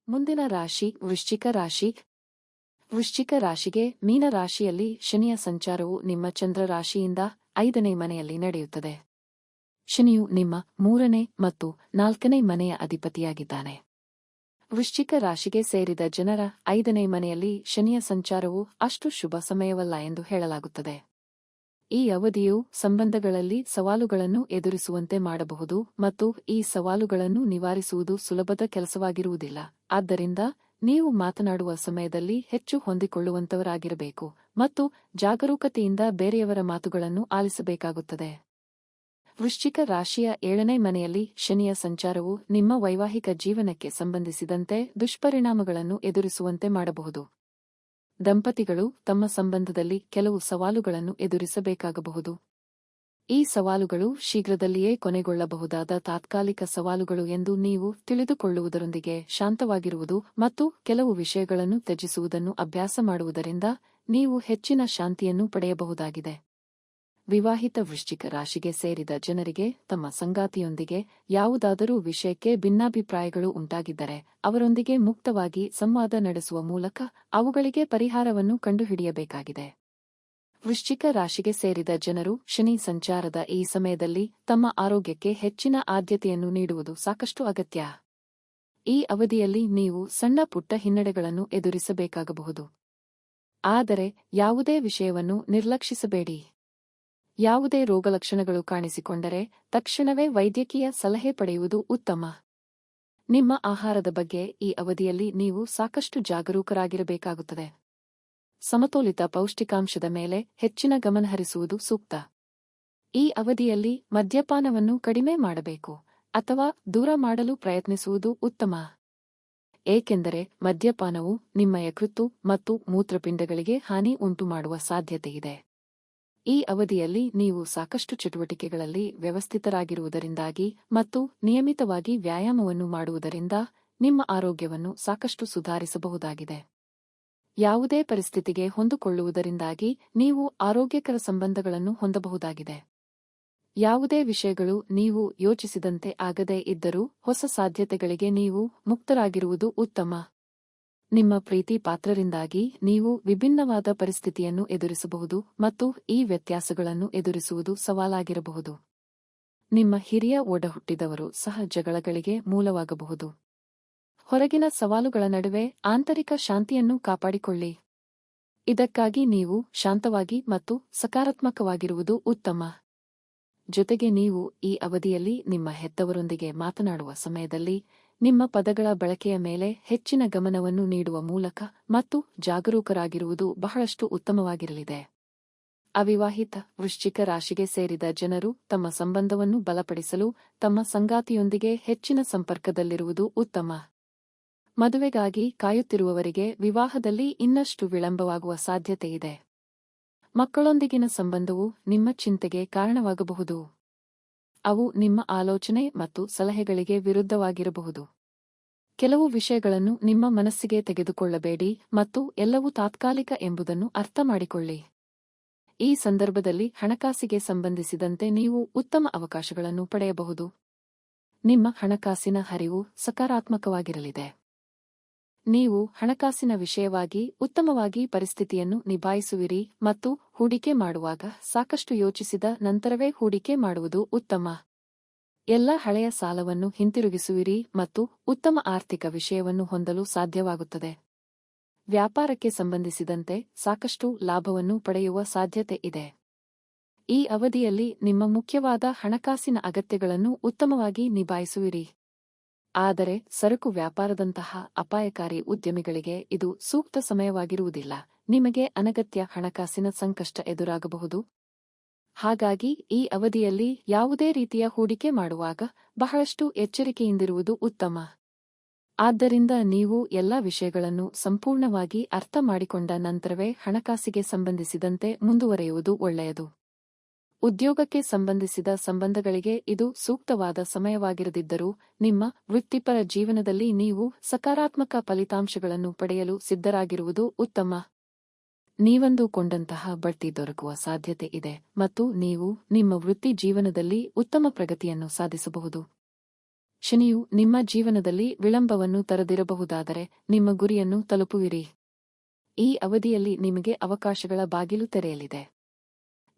ಮುಂದಿನ ರಾಶಿ ವೃಶ್ಚಿಕ ರಾಶಿ. ವೃಶ್ಚಿಕ ರಾಶಿಗೆ ಮೀನ ರಾಶಿಯಲ್ಲಿ ಶನಿಯ ಸಂಚಾರವು ನಿಮ್ಮ ಚಂದ್ರ ರಾಶಿಯಿಂದ 5ನೇ ಮನೆಯಲ್ಲಿ ನಡೆಯುತ್ತದೆ. ಶನಿಯು ನಿಮ್ಮ 3ನೇ ಮತ್ತು 4ನೇ ಮನೆಯ ಅಧಿಪತಿಯಾಗಿದ್ದಾನೆ. ವೃಶ್ಚಿಕ ರಾಶಿಗೆ ಸೇರಿದ ಜನರ 5ನೇ ಮನೆಯಲ್ಲಿ ಶನಿಯ ಸಂಚಾರವು ಅಷ್ಟು ಶುಭ ಸಮಯವಲ್ಲ ಎಂದು ಹೇಳಲಾಗುತ್ತದೆ. ಈ ಅವಧಿಯು ಸಂಬಂಧಗಳಲ್ಲಿ ಸವಾಲುಗಳನ್ನು ಎದುರಿಸುವಂತೆ ಮಾಡಬಹುದು ಮತ್ತು ಈ ಸವಾಲುಗಳನ್ನು ನಿವಾರಿಸುವುದು ಸುಲಭದ ಕೆಲಸವಾಗಿರುವುದಿಲ್ಲ. ಆದ್ದರಿಂದ ನೀವು ಮಾತನಾಡುವ ಸಮಯದಲ್ಲಿ ಹೆಚ್ಚು ಹೊಂದಿಕೊಳ್ಳುವಂತವರಾಗಿರಬೇಕು ಮತ್ತು ಜಾಗರೂಕತೆಯಿಂದ ಬೇರೆಯವರ ಮಾತುಗಳನ್ನು ಆಲಿಸಬೇಕಾಗುತ್ತದೆ. ವೃಶ್ಚಿಕ ರಾಶಿಯ 7ನೇ ಮನೆಯಲ್ಲಿ ಶನಿಯ ಸಂಚಾರವು ನಿಮ್ಮ ವೈವಾಹಿಕ ಜೀವನಕ್ಕೆ ಸಂಬಂಧಿಸಿದಂತೆ ದುಷ್ಪರಿಣಾಮಗಳನ್ನು ಎದುರಿಸುವಂತೆ ಮಾಡಬಹುದು. ದಂಪತಿಗಳು ತಮ್ಮ ಸಂಬಂಧದಲ್ಲಿ ಕೆಲವು ಸವಾಲುಗಳನ್ನು ಎದುರಿಸಬೇಕಾಗಬಹುದು. ಈ ಸವಾಲುಗಳು ಶೀಘ್ರದಲ್ಲಿಯೇ ಕೊನೆಗೊಳ್ಳಬಹುದಾದ ತಾತ್ಕಾಲಿಕ ಸವಾಲುಗಳು ಎಂದು ನೀವು ತಿಳಿದುಕೊಳ್ಳುವುದರೊಂದಿಗೆ ಶಾಂತವಾಗಿರುವುದು ಮತ್ತು ಕೆಲವು ವಿಷಯಗಳನ್ನು ತ್ಯಜಿಸುವುದನ್ನು ಅಭ್ಯಾಸ ಮಾಡುವುದರಿಂದ ನೀವು ಹೆಚ್ಚಿನ ಶಾಂತಿಯನ್ನು ಪಡೆಯಬಹುದಾಗಿದೆ. ವಿವಾಹಿತ ವೃಶ್ಚಿಕ ರಾಶಿಗೆ ಸೇರಿದ ಜನರಿಗೆ ತಮ್ಮ ಸಂಗಾತಿಯೊಂದಿಗೆ ಯಾವುದಾದರೂ ವಿಷಯಕ್ಕೆ ಭಿನ್ನಾಭಿಪ್ರಾಯಗಳು ಉಂಟಾಗಿದ್ದರೆ ಅವರೊಂದಿಗೆ ಮುಕ್ತವಾಗಿ ಸಂವಾದ ನಡೆಸುವ ಮೂಲಕ ಅವುಗಳಿಗೆ ಪರಿಹಾರವನ್ನು ಕಂಡುಹಿಡಿಯಬೇಕಾಗಿದೆ. ವೃಶ್ಚಿಕ ರಾಶಿಗೆ ಸೇರಿದ ಜನರು ಶನಿ ಸಂಚಾರದ ಈ ಸಮಯದಲ್ಲಿ ತಮ್ಮ ಆರೋಗ್ಯಕ್ಕೆ ಹೆಚ್ಚಿನ ಆದ್ಯತೆಯನ್ನು ನೀಡುವುದು ಸಾಕಷ್ಟು ಅಗತ್ಯ. ಈ ಅವಧಿಯಲ್ಲಿ ನೀವು ಸಣ್ಣ ಪುಟ್ಟ ಹಿನ್ನಡೆಗಳನ್ನು ಎದುರಿಸಬೇಕಾಗಬಹುದು. ಆದರೆ ಯಾವುದೇ ವಿಷಯವನ್ನು ನಿರ್ಲಕ್ಷಿಸಬೇಡಿ. ಯಾವುದೇ ರೋಗಲಕ್ಷಣಗಳು ಕಾಣಿಸಿಕೊಂಡರೆ ತಕ್ಷಣವೇ ವೈದ್ಯಕೀಯ ಸಲಹೆ ಪಡೆಯುವುದು ಉತ್ತಮ. ನಿಮ್ಮ ಆಹಾರದ ಬಗ್ಗೆ ಈ ಅವಧಿಯಲ್ಲಿ ನೀವು ಸಾಕಷ್ಟು ಜಾಗರೂಕರಾಗಿರಬೇಕಾಗುತ್ತದೆ. ಸಮತೋಲಿತ ಪೌಷ್ಟಿಕಾಂಶದ ಮೇಲೆ ಹೆಚ್ಚಿನ ಗಮನಹರಿಸುವುದು ಸೂಕ್ತ. ಈ ಅವಧಿಯಲ್ಲಿ ಮದ್ಯಪಾನವನ್ನು ಕಡಿಮೆ ಮಾಡಬೇಕು ಅಥವಾ ದೂರ ಮಾಡಲು ಪ್ರಯತ್ನಿಸುವುದು ಉತ್ತಮ. ಏಕೆಂದರೆ ಮದ್ಯಪಾನವು ನಿಮ್ಮ ಯಕೃತ್ತು ಮತ್ತು ಮೂತ್ರಪಿಂಡಗಳಿಗೆ ಹಾನಿ ಉಂಟುಮಾಡುವ ಸಾಧ್ಯತೆಯಿದೆ. ಈ ಅವಧಿಯಲ್ಲಿ ನೀವು ಸಾಕಷ್ಟು ಚಟುವಟಿಕೆಗಳಲ್ಲಿ ವ್ಯವಸ್ಥಿತರಾಗಿರುವುದರಿಂದಾಗಿ ಮತ್ತು ನಿಯಮಿತವಾಗಿ ವ್ಯಾಯಾಮವನ್ನು ಮಾಡುವುದರಿಂದ ನಿಮ್ಮ ಆರೋಗ್ಯವನ್ನು ಸಾಕಷ್ಟು ಸುಧಾರಿಸಬಹುದಾಗಿದೆ. ಯಾವುದೇ ಪರಿಸ್ಥಿತಿಗೆ ಹೊಂದಿಕೊಳ್ಳುವುದರಿಂದಾಗಿ ನೀವು ಆರೋಗ್ಯಕರ ಸಂಬಂಧಗಳನ್ನು ಹೊಂದಬಹುದಾಗಿದೆ. ಯಾವುದೇ ವಿಷಯಗಳು ನೀವು ಯೋಚಿಸಿದಂತೆ ಆಗದೇ ಇದ್ದರೂ ಹೊಸ ಸಾಧ್ಯತೆಗಳಿಗೆ ನೀವು ಮುಕ್ತರಾಗಿರುವುದು ಉತ್ತಮ. ನಿಮ್ಮ ಪ್ರೀತಿ ಪಾತ್ರರಿಂದಾಗಿ ನೀವು ವಿಭಿನ್ನವಾದ ಪರಿಸ್ಥಿತಿಯನ್ನು ಎದುರಿಸಬಹುದು ಮತ್ತು ಈ ವ್ಯತ್ಯಾಸಗಳನ್ನು ಎದುರಿಸುವುದು ಸವಾಲಾಗಿರಬಹುದು. ನಿಮ್ಮ ಹಿರಿಯ ಒಡಹುಟ್ಟಿದವರು ಸಹ ಜಗಳಗಳಿಗೆ ಮೂಲವಾಗಬಹುದು. ಹೊರಗಿನ ಸವಾಲುಗಳ ನಡುವೆ ಆಂತರಿಕ ಶಾಂತಿಯನ್ನು ಕಾಪಾಡಿಕೊಳ್ಳಿ. ಇದಕ್ಕಾಗಿ ನೀವು ಶಾಂತವಾಗಿ ಮತ್ತು ಸಕಾರಾತ್ಮಕವಾಗಿರುವುದು ಉತ್ತಮ. ಜೊತೆಗೆ ನೀವು ಈ ಅವಧಿಯಲ್ಲಿ ನಿಮ್ಮ ಹೆತ್ತವರೊಂದಿಗೆ ಮಾತನಾಡುವ ಸಮಯದಲ್ಲಿ ನಿಮ್ಮ ಪದಗಳ ಬಳಕೆಯ ಮೇಲೆ ಹೆಚ್ಚಿನ ಗಮನವನ್ನು ನೀಡುವ ಮೂಲಕ ಮತ್ತು ಜಾಗರೂಕರಾಗಿರುವುದು ಬಹಳಷ್ಟು ಉತ್ತಮವಾಗಿರಲಿದೆ. ಅವಿವಾಹಿತ ವೃಶ್ಚಿಕ ರಾಶಿಗೆ ಸೇರಿದ ಜನರು ತಮ್ಮ ಸಂಬಂಧವನ್ನು ಬಲಪಡಿಸಲು ತಮ್ಮ ಸಂಗಾತಿಯೊಂದಿಗೆ ಹೆಚ್ಚಿನ ಸಂಪರ್ಕದಲ್ಲಿರುವುದು ಉತ್ತಮ. ಮದುವೆಗಾಗಿ ಕಾಯುತ್ತಿರುವವರಿಗೆ ವಿವಾಹದಲ್ಲಿ ಇನ್ನಷ್ಟು ವಿಳಂಬವಾಗುವ ಸಾಧ್ಯತೆಯಿದೆ. ಮಕ್ಕಳೊಂದಿಗಿನ ಸಂಬಂಧವು ನಿಮ್ಮ ಚಿಂತೆಗೆ ಕಾರಣವಾಗಬಹುದು. ಅವು ನಿಮ್ಮ ಆಲೋಚನೆ ಮತ್ತು ಸಲಹೆಗಳಿಗೆ ವಿರುದ್ಧವಾಗಿರಬಹುದು. ಕೆಲವು ವಿಷಯಗಳನ್ನು ನಿಮ್ಮ ಮನಸ್ಸಿಗೆ ತೆಗೆದುಕೊಳ್ಳಬೇಡಿ ಮತ್ತು ಎಲ್ಲವೂ ತಾತ್ಕಾಲಿಕ ಎಂಬುದನ್ನು ಅರ್ಥಮಾಡಿಕೊಳ್ಳಿ. ಈ ಸಂದರ್ಭದಲ್ಲಿ ಹಣಕಾಸಿಗೆ ಸಂಬಂಧಿಸಿದಂತೆ ನೀವು ಉತ್ತಮ ಅವಕಾಶಗಳನ್ನು ಪಡೆಯಬಹುದು. ನಿಮ್ಮ ಹಣಕಾಸಿನ ಹರಿವು ಸಕಾರಾತ್ಮಕವಾಗಿರಲಿದೆ. ನೀವು ಹಣಕಾಸಿನ ವಿಷಯವಾಗಿ ಉತ್ತಮವಾಗಿ ಪರಿಸ್ಥಿತಿಯನ್ನು ನಿಭಾಯಿಸುವಿರಿ ಮತ್ತು ಹೂಡಿಕೆ ಮಾಡುವಾಗ ಸಾಕಷ್ಟು ಯೋಚಿಸಿದ ನಂತರವೇ ಹೂಡಿಕೆ ಮಾಡುವುದು ಉತ್ತಮ. ಎಲ್ಲ ಹಳೆಯ ಸಾಲವನ್ನು ಹಿಂತಿರುಗಿಸುವಿರಿ ಮತ್ತು ಉತ್ತಮ ಆರ್ಥಿಕ ವಿಷಯವನ್ನು ಹೊಂದಲು ಸಾಧ್ಯವಾಗುತ್ತದೆ. ವ್ಯಾಪಾರಕ್ಕೆ ಸಂಬಂಧಿಸಿದಂತೆ ಸಾಕಷ್ಟು ಲಾಭವನ್ನು ಪಡೆಯುವ ಸಾಧ್ಯತೆ ಇದೆ. ಈ ಅವಧಿಯಲ್ಲಿ ನಿಮ್ಮ ಮುಖ್ಯವಾದ ಹಣಕಾಸಿನ ಅಗತ್ಯಗಳನ್ನು ಉತ್ತಮವಾಗಿ ನಿಭಾಯಿಸುವಿರಿ. ಆದರೆ ಸರಕು ವ್ಯಾಪಾರದಂತಹ ಅಪಾಯಕಾರಿ ಉದ್ಯಮಿಗಳಿಗೆ ಇದು ಸೂಕ್ತ ಸಮಯವಾಗಿರುವುದಿಲ್ಲ. ನಿಮಗೆ ಅನಗತ್ಯ ಹಣಕಾಸಿನ ಸಂಕಷ್ಟ ಎದುರಾಗಬಹುದು. ಹಾಗಾಗಿ ಈ ಅವಧಿಯಲ್ಲಿ ಯಾವುದೇ ರೀತಿಯ ಹೂಡಿಕೆ ಮಾಡುವಾಗ ಬಹಳಷ್ಟು ಎಚ್ಚರಿಕೆಯಿಂದಿರುವುದು ಉತ್ತಮ. ಆದ್ದರಿಂದ ನೀವು ಎಲ್ಲ ವಿಷಯಗಳನ್ನು ಸಂಪೂರ್ಣವಾಗಿ ಅರ್ಥ ಮಾಡಿಕೊಂಡ ನಂತರವೇ ಹಣಕಾಸಿಗೆ ಸಂಬಂಧಿಸಿದಂತೆ ಮುಂದುವರೆಯುವುದು ಒಳ್ಳೆಯದು. ಉದ್ಯೋಗಕ್ಕೆ ಸಂಬಂಧಿಸಿದ ಸಂಬಂಧಗಳಿಗೆ ಇದು ಸೂಕ್ತವಾದ ಸಮಯವಾಗಿರದಿದ್ದರೂ ನಿಮ್ಮ ವೃತ್ತಿಪರ ಜೀವನದಲ್ಲಿ ನೀವು ಸಕಾರಾತ್ಮಕ ಫಲಿತಾಂಶಗಳನ್ನು ಪಡೆಯಲು ಸಿದ್ಧರಾಗಿರುವುದು ಉತ್ತಮ. ನೀವಂದುಕೊಂಡಂತಹ ಬಡ್ತಿ ದೊರಕುವ ಸಾಧ್ಯತೆ ಇದೆ ಮತ್ತು ನೀವು ನಿಮ್ಮ ವೃತ್ತಿ ಜೀವನದಲ್ಲಿ ಉತ್ತಮ ಪ್ರಗತಿಯನ್ನು ಸಾಧಿಸಬಹುದು. ಶನಿಯು ನಿಮ್ಮ ಜೀವನದಲ್ಲಿ ವಿಳಂಬವನ್ನು ತರದಿರಬಹುದಾದರೆ ನಿಮ್ಮ ಗುರಿಯನ್ನು ತಲುಪುವಿರಿ. ಈ ಅವಧಿಯಲ್ಲಿ ನಿಮಗೆ ಅವಕಾಶಗಳ ಬಾಗಿಲು ತೆರೆಯಲಿದೆ.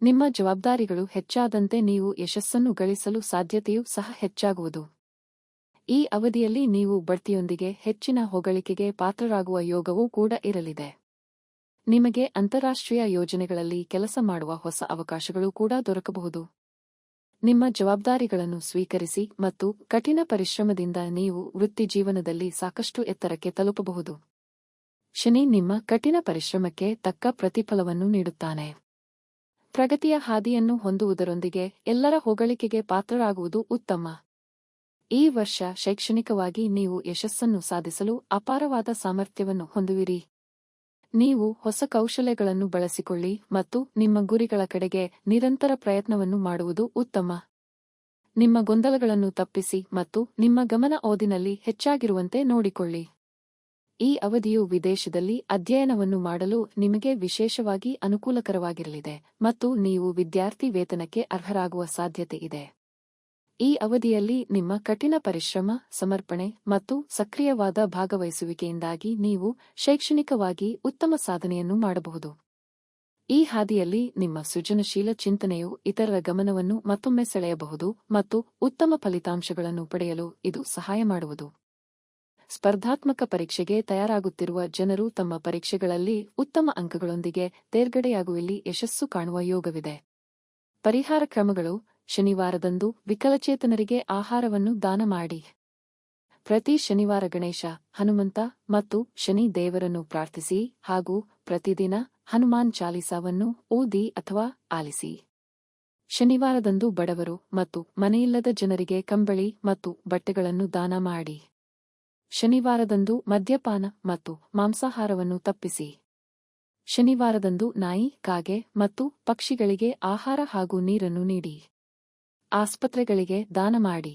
ನಿಮ್ಮ ಜವಾಬ್ದಾರಿಗಳು ಹೆಚ್ಚಾದಂತೆ ನೀವು ಯಶಸ್ಸನ್ನು ಗಳಿಸಲು ಸಾಧ್ಯತೆಯೂ ಸಹ ಹೆಚ್ಚಾಗುವುದು. ಈ ಅವಧಿಯಲ್ಲಿ ನೀವು ಬಡ್ತಿಯೊಂದಿಗೆ ಹೆಚ್ಚಿನ ಹೊಗಳಿಕೆಗೆ ಪಾತ್ರರಾಗುವ ಯೋಗವೂ ಕೂಡ ಇರಲಿದೆ. ನಿಮಗೆ ಅಂತಾರಾಷ್ಟ್ರೀಯ ಯೋಜನೆಗಳಲ್ಲಿ ಕೆಲಸ ಮಾಡುವ ಹೊಸ ಅವಕಾಶಗಳು ಕೂಡ ದೊರಕಬಹುದು. ನಿಮ್ಮ ಜವಾಬ್ದಾರಿಗಳನ್ನು ಸ್ವೀಕರಿಸಿ ಮತ್ತು ಕಠಿಣ ಪರಿಶ್ರಮದಿಂದ ನೀವು ವೃತ್ತಿಜೀವನದಲ್ಲಿ ಸಾಕಷ್ಟು ಎತ್ತರಕ್ಕೆ ತಲುಪಬಹುದು. ಶನಿ ನಿಮ್ಮ ಕಠಿಣ ಪರಿಶ್ರಮಕ್ಕೆ ತಕ್ಕ ಪ್ರತಿಫಲವನ್ನು ನೀಡುತ್ತಾನೆ. ಪ್ರಗತಿಯ ಹಾದಿಯನ್ನು ಹೊಂದುವುದರೊಂದಿಗೆ ಎಲ್ಲರ ಹೊಗಳಿಕೆಗೆ ಪಾತ್ರರಾಗುವುದು ಉತ್ತಮ. ಈ ವರ್ಷ ಶೈಕ್ಷಣಿಕವಾಗಿ ನೀವು ಯಶಸ್ಸನ್ನು ಸಾಧಿಸಲು ಅಪಾರವಾದ ಸಾಮರ್ಥ್ಯವನ್ನು ಹೊಂದುವಿರಿ. ನೀವು ಹೊಸ ಕೌಶಲ್ಯಗಳನ್ನು ಬಳಸಿಕೊಳ್ಳಿ ಮತ್ತು ನಿಮ್ಮ ಗುರಿಗಳ ಕಡೆಗೆ ನಿರಂತರ ಪ್ರಯತ್ನವನ್ನು ಮಾಡುವುದು ಉತ್ತಮ. ನಿಮ್ಮ ಗೊಂದಲಗಳನ್ನು ತಪ್ಪಿಸಿ ಮತ್ತು ನಿಮ್ಮ ಗಮನ ಓದಿನಲ್ಲಿ ಹೆಚ್ಚಾಗಿರುವಂತೆ ನೋಡಿಕೊಳ್ಳಿ. ಈ ಅವಧಿಯು ವಿದೇಶದಲ್ಲಿ ಅಧ್ಯಯನವನ್ನು ಮಾಡಲು ನಿಮಗೆ ವಿಶೇಷವಾಗಿ ಅನುಕೂಲಕರವಾಗಿರಲಿದೆ ಮತ್ತು ನೀವು ವಿದ್ಯಾರ್ಥಿ ವೇತನಕ್ಕೆ ಅರ್ಹರಾಗುವ ಸಾಧ್ಯತೆ ಇದೆ. ಈ ಅವಧಿಯಲ್ಲಿ ನಿಮ್ಮ ಕಠಿಣ ಪರಿಶ್ರಮ, ಸಮರ್ಪಣೆ ಮತ್ತು ಸಕ್ರಿಯವಾದ ಭಾಗವಹಿಸುವಿಕೆಯಿಂದಾಗಿ ನೀವು ಶೈಕ್ಷಣಿಕವಾಗಿ ಉತ್ತಮ ಸಾಧನೆಯನ್ನು ಮಾಡಬಹುದು. ಈ ಹಾದಿಯಲ್ಲಿ ನಿಮ್ಮ ಸೃಜನಶೀಲ ಚಿಂತನೆಯು ಇತರರ ಗಮನವನ್ನು ಮತ್ತೊಮ್ಮೆ ಸೆಳೆಯಬಹುದು ಮತ್ತು ಉತ್ತಮ ಫಲಿತಾಂಶಗಳನ್ನು ಪಡೆಯಲು ಇದು ಸಹಾಯ ಮಾಡುವುದು. ಸ್ಪರ್ಧಾತ್ಮಕ ಪರೀಕ್ಷೆಗೆ ತಯಾರಾಗುತ್ತಿರುವ ಜನರು ತಮ್ಮ ಪರೀಕ್ಷೆಗಳಲ್ಲಿ ಉತ್ತಮ ಅಂಕಗಳೊಂದಿಗೆ ತೇರ್ಗಡೆಯಾಗುವಲ್ಲಿ ಯಶಸ್ಸು ಕಾಣುವ ಯೋಗವಿದೆ. ಪರಿಹಾರ ಕ್ರಮಗಳು: ಶನಿವಾರದಂದು ವಿಕಲಚೇತನರಿಗೆ ಆಹಾರವನ್ನು ದಾನ ಮಾಡಿ. ಪ್ರತಿ ಶನಿವಾರ ಗಣೇಶ, ಹನುಮಂತ ಮತ್ತು ಶನಿ ದೇವರನ್ನು ಪ್ರಾರ್ಥಿಸಿ ಹಾಗೂ ಪ್ರತಿದಿನ ಹನುಮಾನ್ ಚಾಲೀಸಾವನ್ನು ಓದಿ ಅಥವಾ ಆಲಿಸಿ. ಶನಿವಾರದಂದು ಬಡವರು ಮತ್ತು ಮನೆಯಿಲ್ಲದ ಜನರಿಗೆ ಕಂಬಳಿ ಮತ್ತು ಬಟ್ಟೆಗಳನ್ನು ದಾನ ಮಾಡಿ. ಶನಿವಾರದಂದು ಮದ್ಯಪಾನ ಮತ್ತು ಮಾಂಸಾಹಾರವನ್ನು ತಪ್ಪಿಸಿ. ಶನಿವಾರದಂದು ನಾಯಿ, ಕಾಗೆ ಮತ್ತು ಪಕ್ಷಿಗಳಿಗೆ ಆಹಾರ ಹಾಗೂ ನೀರನ್ನು ನೀಡಿ. ಆಸ್ಪತ್ರೆಗಳಿಗೆ ದಾನ ಮಾಡಿ.